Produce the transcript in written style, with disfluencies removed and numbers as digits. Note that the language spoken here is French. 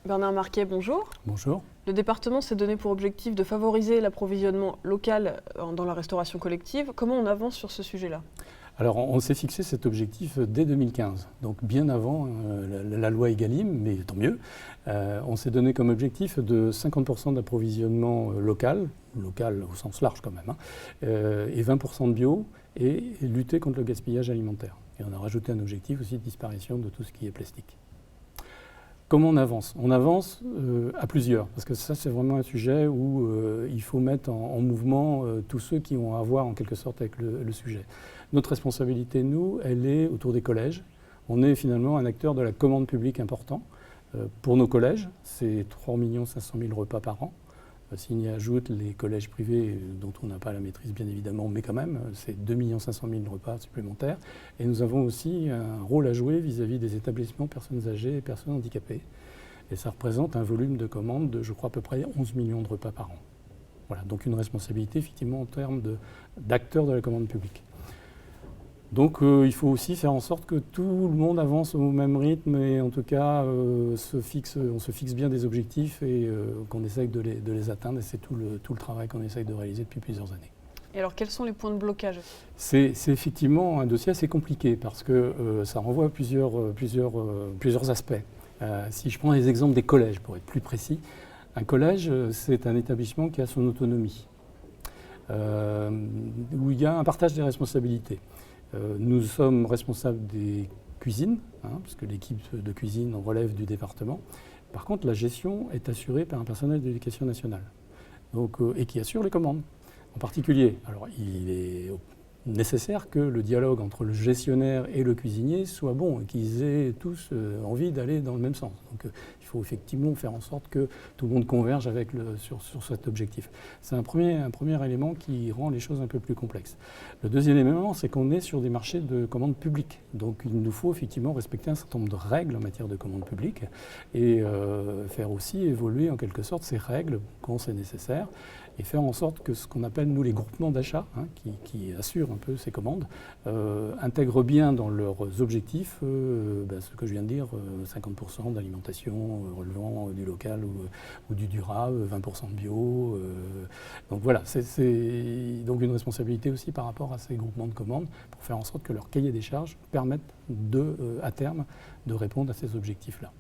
Bernard Marquet, bonjour. Bonjour. Le département s'est donné pour objectif de favoriser l'approvisionnement local dans la restauration collective. Comment on avance sur ce sujet-là ? Alors, on s'est fixé cet objectif dès 2015, donc bien avant la loi Egalim, mais tant mieux. On s'est donné comme objectif de 50% d'approvisionnement local au sens large quand même, et 20% de bio, et lutter contre le gaspillage alimentaire. Et on a rajouté un objectif aussi de disparition de tout ce qui est plastique. Comment on avance ? On avance à plusieurs, parce que ça c'est vraiment un sujet où il faut mettre en mouvement tous ceux qui ont à voir en quelque sorte avec le sujet. Notre responsabilité, nous, elle est autour des collèges. On est finalement un acteur de la commande publique important. Pour nos collèges, c'est 3 500 000 repas par an. S'il y ajoute les collèges privés, dont on n'a pas la maîtrise bien évidemment, mais quand même, c'est 2 500 000 repas supplémentaires. Et nous avons aussi un rôle à jouer vis-à-vis des établissements personnes âgées et personnes handicapées. Et ça représente un volume de commandes de, je crois, à peu près 11 millions de repas par an. Voilà, donc une responsabilité effectivement en termes d'acteurs de la commande publique. Donc il faut aussi faire en sorte que tout le monde avance au même rythme et en tout cas on se fixe bien des objectifs et qu'on essaye de les atteindre, et c'est tout le travail qu'on essaye de réaliser depuis plusieurs années. Et alors quels sont les points de blocage ? C'est effectivement un dossier assez compliqué parce que ça renvoie à plusieurs aspects. Si je prends les exemples des collèges pour être plus précis, un collège c'est un établissement qui a son autonomie, où il y a un partage des responsabilités. Nous sommes responsables des cuisines, parce que l'équipe de cuisine relève du département. Par contre, la gestion est assurée par un personnel d'éducation nationale, et qui assure les commandes. En particulier, alors il est nécessaire que le dialogue entre le gestionnaire et le cuisinier soit bon et qu'ils aient tous envie d'aller dans le même sens. Donc il faut effectivement faire en sorte que tout le monde converge sur cet objectif. C'est un premier élément qui rend les choses un peu plus complexes. Le deuxième élément, c'est qu'on est sur des marchés de commande publique. Donc il nous faut effectivement respecter un certain nombre de règles en matière de commande publique et faire aussi évoluer en quelque sorte ces règles quand c'est nécessaire, et faire en sorte que ce qu'on appelle nous les groupements d'achat, qui assurent un peu ces commandes, intègrent bien dans leurs objectifs ce que je viens de dire, 50% d'alimentation relevant du local ou du durable, 20% de bio. Donc voilà, c'est donc une responsabilité aussi par rapport à ces groupements de commandes pour faire en sorte que leur cahier des charges permette à terme de répondre à ces objectifs-là.